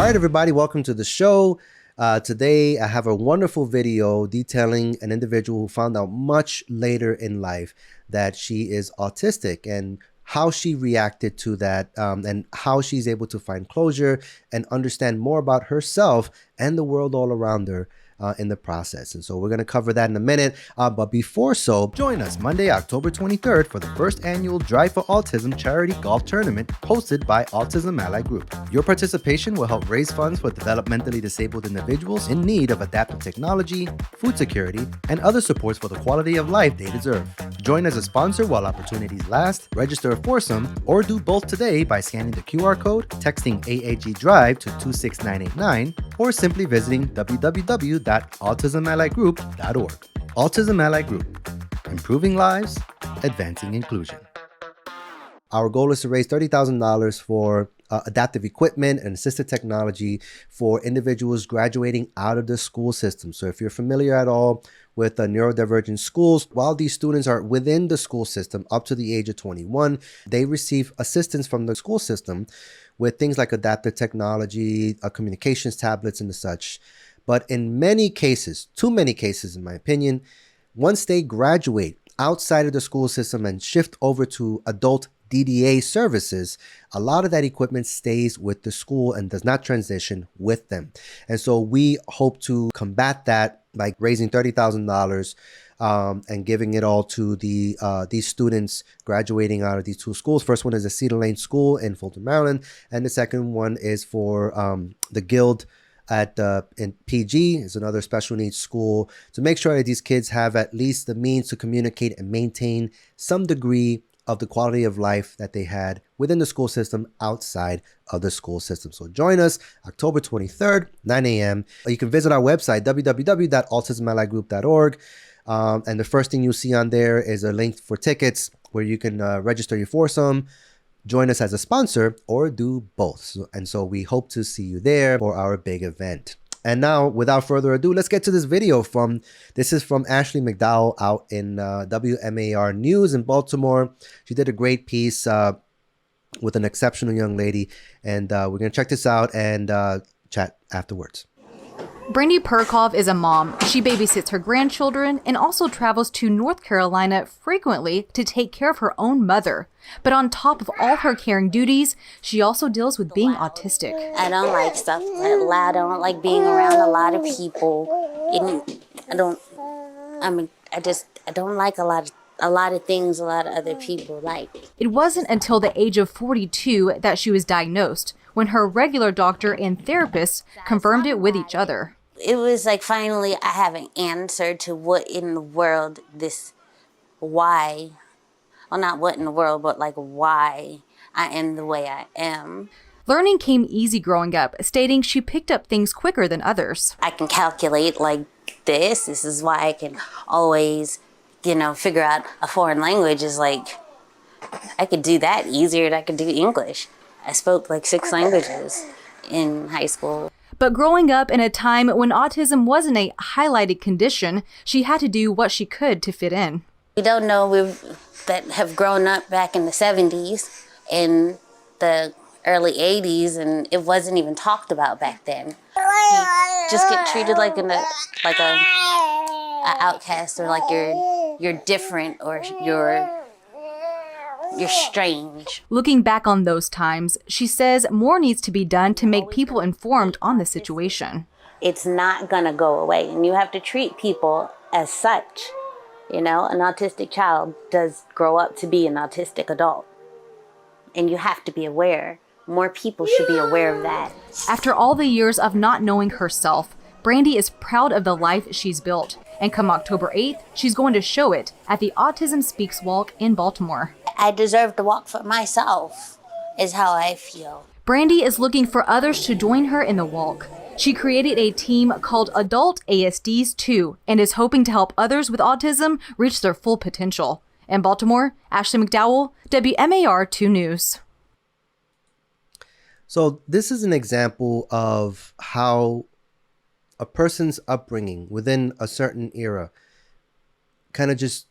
right, everybody, welcome to the show. Today, I have a wonderful video detailing an individual who found out much later in life that she is autistic and how she reacted to that, and how she's able to find closure and understand more about herself and the world all around her in the process. And so we're going to cover that in a minute. But before so, join us Monday, October 23rd for the first annual Drive for Autism charity golf tournament hosted by Autism Ally Group. Your participation will help raise funds for developmentally disabled individuals in need of adaptive technology, food security, and other supports for the quality of life they deserve. Join as a sponsor while opportunities last, register a foursome, or do both today by scanning the QR code, texting AAG Drive to 26989, or simply visiting www.autismalligroup.org. Autism Ally Group, improving lives, advancing inclusion. Our goal is to raise $30,000 for adaptive equipment and assistive technology for individuals graduating out of the school system. So if you're familiar at all with neurodivergent schools, while these students are within the school system up to the age of 21, they receive assistance from the school system with things like adaptive technology, communications tablets, and such. But in many cases, too many cases in my opinion, once they graduate outside of the school system and shift over to adult DDA services, a lot of that equipment stays with the school and does not transition with them. And so we hope to combat that by raising $30,000 and giving it all to these students graduating out of these two schools. First one is the Cedar Lane School in Fulton, Maryland, and the second one is for the Guild in PG. Is another special needs school, to make sure that these kids have at least the means to communicate and maintain some degree of the quality of life that they had within the school system outside of the school system. So join us October 23rd, 9 a.m. You can visit our website, www.autismalligroup.org. And the first thing you'll see on there is a link for tickets where you can register your foursome, join us as a sponsor, or do both. And so we hope to see you there for our big event. And now, without further ado, let's get to this video this is from Ashley McDowell out in WMAR News in Baltimore. She did a great piece with an exceptional young lady. And we're going to check this out and chat afterwards. Brandy Perkov is a mom. She babysits her grandchildren and also travels to North Carolina frequently to take care of her own mother. But on top of all her caring duties, she also deals with being autistic. I don't like stuff that loud. I don't like being around a lot of people. I don't like a lot of things a lot of other people like. It wasn't until the age of 42 that she was diagnosed, when her regular doctor and therapist confirmed it with each other. It was like finally I have an answer to what in the world why. Well, not what in the world, but like why I am the way I am. Learning came easy growing up, stating she picked up things quicker than others. I can calculate like this. This is why I can always, figure out a foreign language is like, I could do that easier than I could do English. I spoke like 6 languages in high school. But growing up in a time when autism wasn't a highlighted condition, she had to do what she could to fit in. We don't know that have grown up back in the 70s and the early 80s, and it wasn't even talked about back then. You just get treated like an outcast, or like you're different, or you're strange. Looking back on those times, she says more needs to be done to make people informed on the situation. It's not gonna go away, and you have to treat people as such. An autistic child does grow up to be an autistic adult, and you have to be aware. More people should be aware of that. After all the years of not knowing herself, Brandy is proud of the life she's built. And come October 8th, she's going to show it at the Autism Speaks Walk in Baltimore. I deserve to walk for myself, is how I feel. Brandy is looking for others to join her in the walk. She created a team called Adult ASDs 2 and is hoping to help others with autism reach their full potential. In Baltimore, Ashley McDowell, WMAR 2 News. So this is an example of how a person's upbringing within a certain era kind of just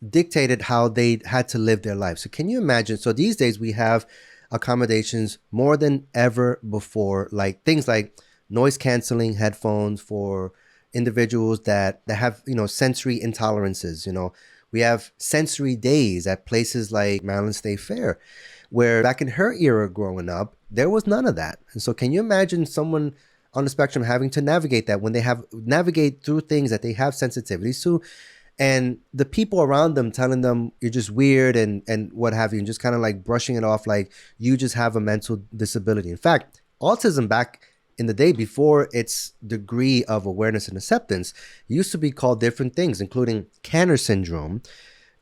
dictated how they had to live their life. So can you imagine? So these days we have accommodations more than ever before, like things like noise canceling headphones for individuals that have, sensory intolerances. We have sensory days at places like Maryland State Fair, where back in her era growing up, there was none of that. And so can you imagine someone on the spectrum having to navigate that when they navigate through things that they have sensitivities to, and the people around them telling them you're just weird and what have you, and just kind of like brushing it off like you just have a mental disability. In fact, autism back in the day, before its degree of awareness and acceptance, used to be called different things, including Kanner syndrome,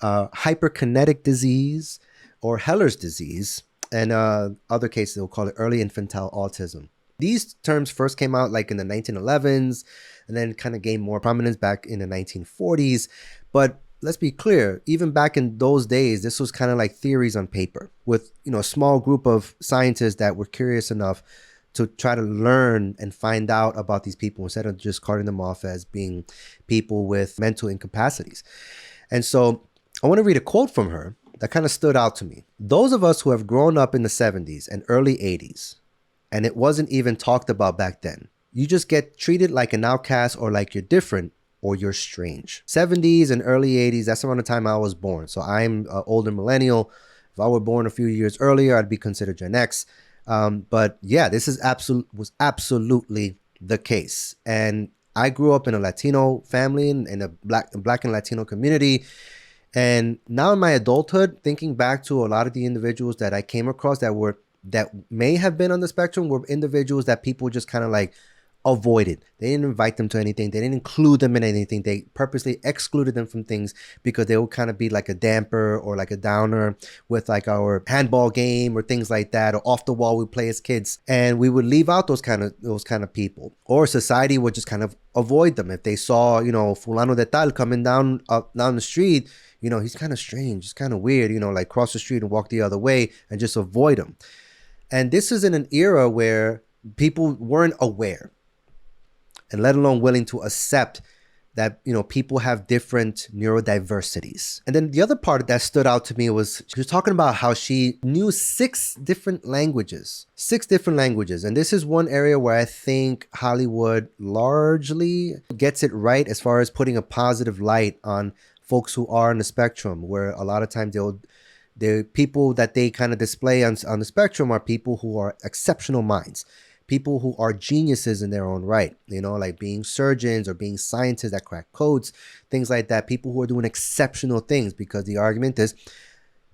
hyperkinetic disease, or Heller's disease, and other cases they'll call it early infantile autism. These terms first came out like in the 1911s and then kind of gained more prominence back in the 1940s. But let's be clear, even back in those days, this was kind of like theories on paper with, a small group of scientists that were curious enough to try to learn and find out about these people instead of just carting them off as being people with mental incapacities. And so I want to read a quote from her that kind of stood out to me. Those of us who have grown up in the 70s and early 80s, and it wasn't even talked about back then, you just get treated like an outcast or like you're different or you're strange. 70s and early 80s, that's around the time I was born. So I'm an older millennial. If I were born a few years earlier, I'd be considered Gen X. But yeah, this was absolutely the case. And I grew up in a Latino family in a black and Latino community. And now in my adulthood, thinking back to a lot of the individuals that I came across that may have been on the spectrum were individuals that people just kind of like avoided. They didn't invite them to anything. They didn't include them in anything. They purposely excluded them from things because they would kind of be like a damper or like a downer with like our handball game or things like that, or off the wall we play as kids. And we would leave out those kind of people, or society would just kind of avoid them. If they saw, fulano de tal coming down the street, he's kind of strange, he's kind of weird, like cross the street and walk the other way and just avoid him. And this is in an era where people weren't aware, and let alone willing to accept that, people have different neurodiversities. And then the other part that stood out to me was she was talking about how she knew 6 different languages. And this is one area where I think Hollywood largely gets it right as far as putting a positive light on folks who are on the spectrum, where a lot of times the people that they kind of display on the spectrum are people who are exceptional minds, people who are geniuses in their own right, like being surgeons or being scientists that crack codes, things like that, people who are doing exceptional things, because the argument is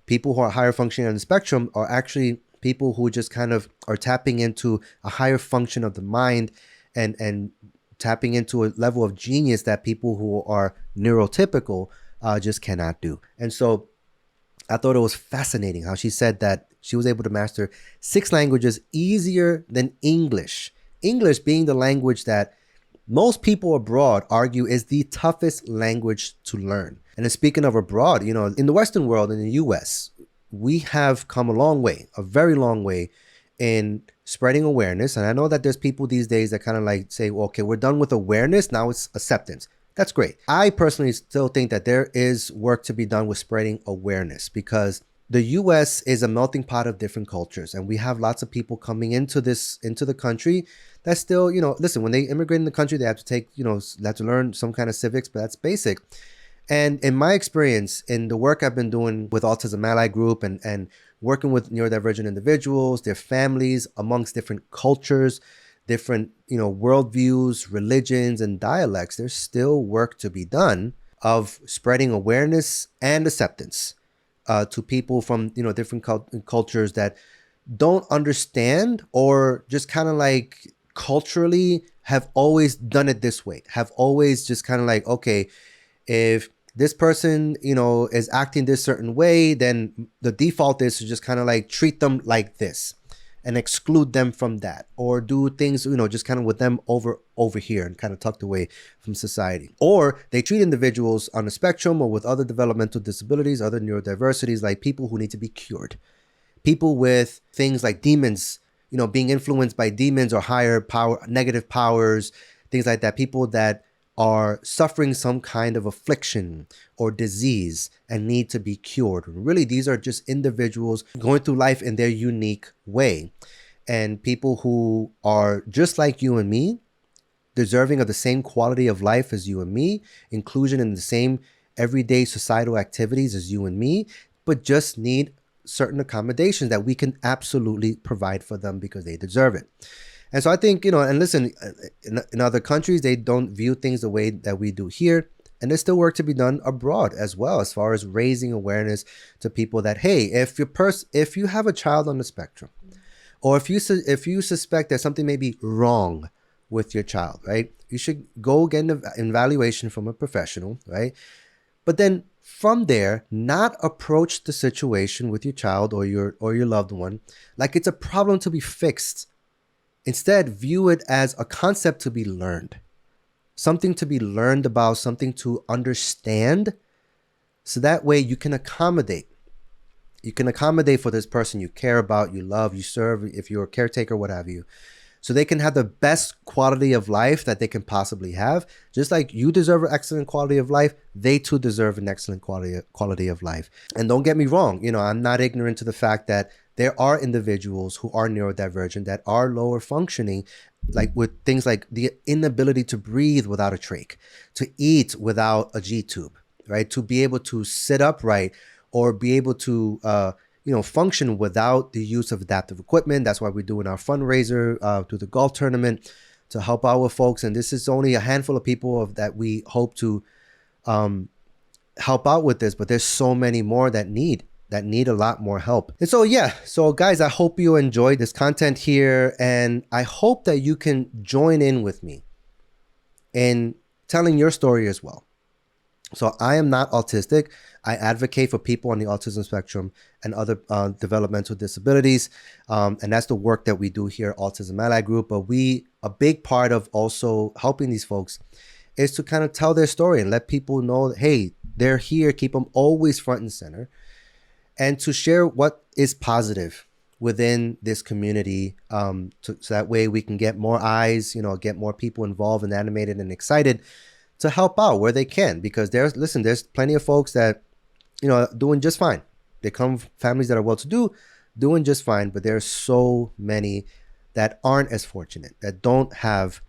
people who are higher functioning on the spectrum are actually people who just kind of are tapping into a higher function of the mind and tapping into a level of genius that people who are neurotypical just cannot do. And so I thought it was fascinating how she said that she was able to master 6 languages easier than English. English being the language that most people abroad argue is the toughest language to learn. And then speaking of abroad, in the Western world, in the US, we have come a long way, a very long way in spreading awareness. And I know that there's people these days that kind of like say, well, okay, we're done with awareness, now it's acceptance. That's great. I personally still think that there is work to be done with spreading awareness, because the US is a melting pot of different cultures, and we have lots of people coming into the country that still, listen, when they immigrate in the country, they have to take, they have to learn some kind of civics, but that's basic. And in my experience, in the work I've been doing with Autism Ally Group and working with neurodivergent individuals, their families, amongst different cultures, different, worldviews, religions, and dialects, there's still work to be done of spreading awareness and acceptance to people from, different cultures that don't understand, or just kind of like culturally have always done it this way, have always just kind of like, okay, if this person, is acting this certain way, then the default is to just kind of like treat them like this and exclude them from that, or do things, just kind of with them over here and kind of tucked away from society. Or they treat individuals on the spectrum or with other developmental disabilities, other neurodiversities, like people who need to be cured. People with things like demons, being influenced by demons or higher power, negative powers, things like that. People that are suffering some kind of affliction or disease and need to be cured. Really, these are just individuals going through life in their unique way. And people who are just like you and me, deserving of the same quality of life as you and me, inclusion in the same everyday societal activities as you and me, but just need certain accommodations that we can absolutely provide for them because they deserve it. And so I think, and listen, in other countries, they don't view things the way that we do here. And there's still work to be done abroad as well, as far as raising awareness to people that, hey, if you have a child on the spectrum, or if you suspect that something may be wrong with your child, right, you should go get an evaluation from a professional, right? But then from there, not approach the situation with your child or your loved one like it's a problem to be fixed. Instead, view it as a concept to be learned, something to be learned about, something to understand, so that way you can accommodate. You can accommodate for this person you care about, you love, you serve, if you're a caretaker, what have you, so they can have the best quality of life that they can possibly have. Just like you deserve an excellent quality of life, they too deserve an excellent quality of life. And don't get me wrong, I'm not ignorant to the fact that there are individuals who are neurodivergent that are lower functioning, like with things like the inability to breathe without a trach, to eat without a G-tube, right? To be able to sit upright or be able to, function without the use of adaptive equipment. That's why we're doing our fundraiser through the golf tournament to help our folks. And this is only a handful of people that we hope to help out with this, but there's so many more that need a lot more help. And so guys, I hope you enjoyed this content here, and I hope that you can join in with me in telling your story as well. So I am not autistic. I advocate for people on the autism spectrum and other developmental disabilities. And that's the work that we do here at Autism Ally Group. But a big part of also helping these folks is to kind of tell their story and let people know, hey, they're here, keep them always front and center, and to share what is positive within this community, so that way we can get more eyes, get more people involved and animated and excited to help out where they can. Because there's plenty of folks that, doing just fine. They come from families that are well-to-do, doing just fine, but there's so many that aren't as fortunate, that don't have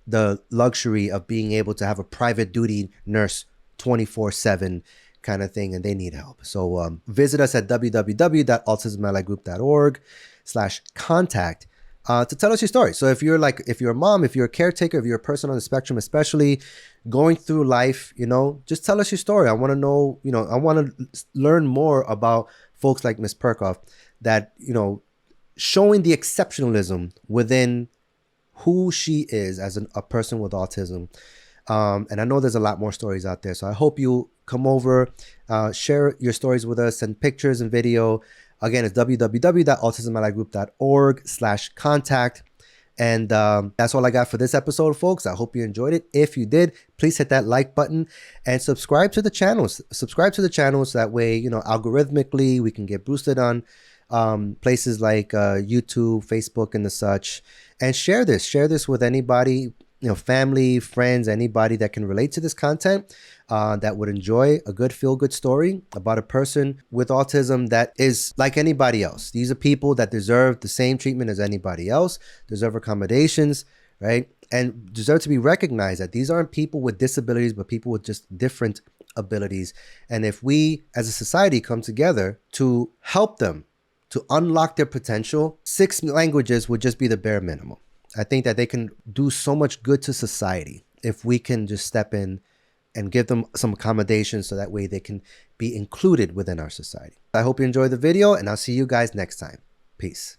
the luxury of being able to have a private duty nurse 24/7 kind of thing, and they need help. So visit us at www.autismallyGroup.org/contact to tell us your story. So if you're a mom, if you're a caretaker, if you're a person on the spectrum, especially going through life, just tell us your story. I want to know, I want to learn more about folks like Ms. Perkoff, that, showing the exceptionalism within who she is as a person with autism. And I know there's a lot more stories out there. So I hope you come over, share your stories with us, send pictures and video. Again, it's www.autismallyGroup.org/contact. And that's all I got for this episode, folks. I hope you enjoyed it. If you did, please hit that like button and subscribe to the channel. So that way, algorithmically we can get boosted on places like YouTube, Facebook, and the such. And share this with anybody, family, friends, anybody that can relate to this content, that would enjoy a good feel-good story about a person with autism that is like anybody else. These are people that deserve the same treatment as anybody else, deserve accommodations, right? And deserve to be recognized that these aren't people with disabilities, but people with just different abilities. And if we as a society come together to help them to unlock their potential, 6 languages would just be the bare minimum. I think that they can do so much good to society if we can just step in and give them some accommodations so that way they can be included within our society. I hope you enjoyed the video, and I'll see you guys next time. Peace.